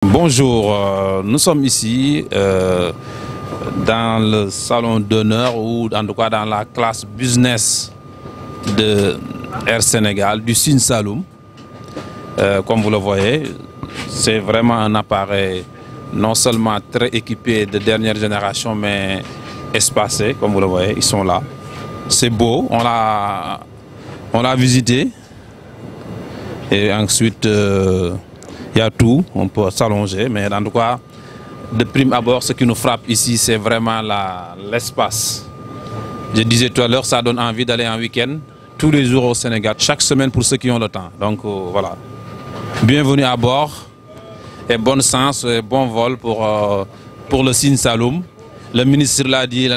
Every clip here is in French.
Bonjour, nous sommes ici dans le salon d'honneur ou en tout cas dans la classe business de Air Sénégal du Sine Saloum. Comme vous le voyez, c'est vraiment un appareil non seulement très équipé de dernière génération mais espacé, comme vous le voyez, ils sont là. C'est beau, on l'a visité et ensuite il y a tout, on peut s'allonger, mais en tout cas, de prime abord, ce qui nous frappe ici, c'est vraiment l'espace. Je disais tout à l'heure, ça donne envie d'aller en week-end, tous les jours au Sénégal, chaque semaine pour ceux qui ont le temps. Donc voilà, bienvenue à bord et bon sens et bon vol pour le Sine Saloum. Le ministre l'a dit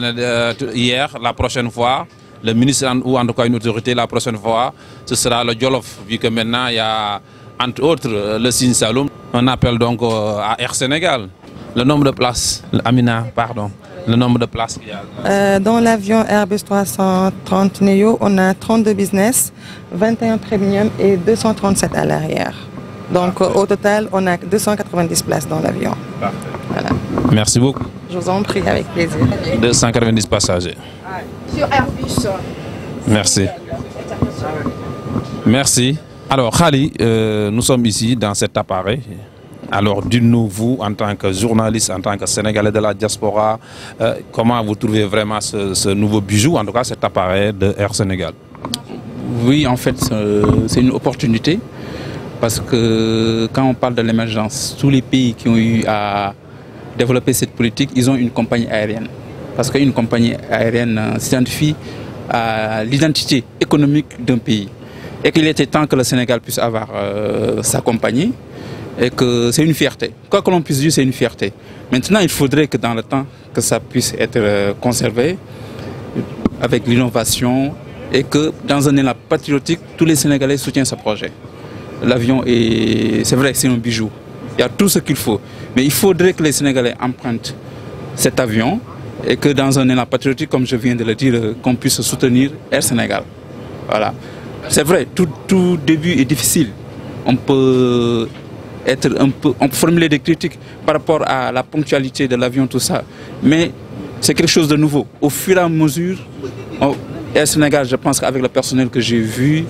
hier, la prochaine fois, le ministre ou en tout cas une autorité, la prochaine fois, ce sera le Jolof, vu que maintenant il y a entre autres le Sine Saloum. On appelle donc à Air Sénégal. Le nombre de places, Amina, pardon, le nombre de places qu'il y a. Dans l'avion Airbus 330 Neo, on a 32 business, 21 premium et 237 à l'arrière. Donc au total, on a 290 places dans l'avion. Voilà. Merci beaucoup. Je vous en prie, avec plaisir. 290 passagers. Sur Airbus. Merci. Merci. Alors Khali, nous sommes ici dans cet appareil. Alors dites-nous, vous, en tant que journaliste, en tant que Sénégalais de la diaspora, comment vous trouvez vraiment ce nouveau bijou, en tout cas cet appareil de Air Sénégal? Oui, en fait, c'est une opportunité parce que quand on parle de l'émergence, tous les pays qui ont eu à développer cette politique, ils ont une compagnie aérienne. Parce qu'une compagnie aérienne s'identifie à l'identité économique d'un pays. Et qu'il était temps que le Sénégal puisse avoir sa compagnie et que c'est une fierté. Quoi que l'on puisse dire, c'est une fierté. Maintenant, il faudrait que dans le temps, que ça puisse être conservé avec l'innovation et que dans un élan patriotique, tous les Sénégalais soutiennent ce projet. L'avion, c'est vrai que c'est un bijou. Il y a tout ce qu'il faut. Mais il faudrait que les Sénégalais empruntent cet avion et que dans un élan patriotique, comme je viens de le dire, qu'on puisse soutenir Air Sénégal. Voilà. C'est vrai, tout début est difficile. On peut formuler des critiques par rapport à la ponctualité de l'avion, tout ça. Mais c'est quelque chose de nouveau. Au fur et à mesure, Air Sénégal, je pense qu'avec le personnel que j'ai vu,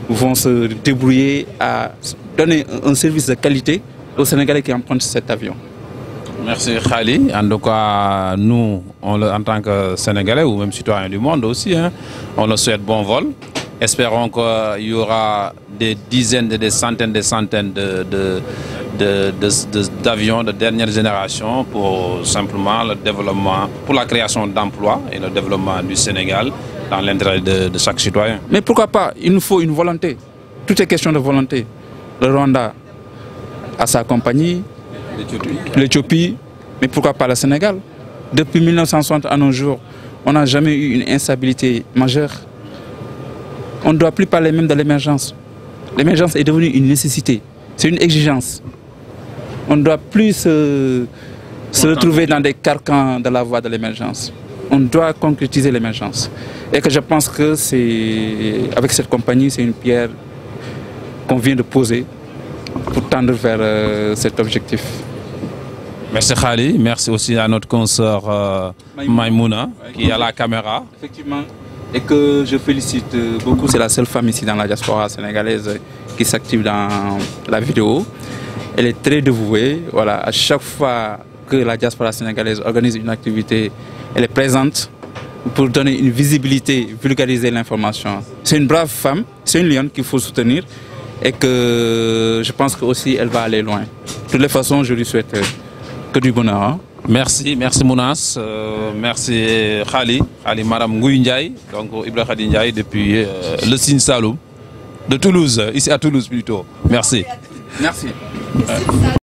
vont se débrouiller à donner un service de qualité aux Sénégalais qui empruntent cet avion. Merci Khali. En tout cas, nous, en tant que Sénégalais ou même citoyens du monde aussi, on le souhaite bon vol. Espérons qu'il y aura des dizaines et des centaines d'avions de dernière génération pour simplement le développement, pour la création d'emplois et le développement du Sénégal dans l'intérêt de chaque citoyen. Mais pourquoi pas? Il nous faut une volonté. Tout est question de volonté. Le Rwanda a sa compagnie, l'Éthiopie, mais pourquoi pas le Sénégal? Depuis 1960 à nos jours, on n'a jamais eu une instabilité majeure. On ne doit plus parler même de l'émergence. L'émergence est devenue une nécessité, c'est une exigence. On ne doit plus se retrouver dans des carcans de la voie de l'émergence. On doit concrétiser l'émergence. Et que je pense que avec cette compagnie, c'est une pierre qu'on vient de poser pour tendre vers cet objectif. Merci Khali, merci aussi à notre consoeur Maïmouna qui est à la caméra. Effectivement. Et que je félicite beaucoup, c'est la seule femme ici dans la diaspora sénégalaise qui s'active dans la vidéo. Elle est très dévouée. Voilà, à chaque fois que la diaspora sénégalaise organise une activité, elle est présente pour donner une visibilité, vulgariser l'information. C'est une brave femme, c'est une lionne qu'il faut soutenir et que je pense qu'aussi elle va aller loin. De toutes les façons, je lui souhaite que du bonheur. Hein. Merci Mounas, merci Khali Madame Ngouy Ndiaye, donc Ibrahim Khadi Ndiaye depuis le Sine Saloum de Toulouse, ici à Toulouse plutôt. Merci. Merci.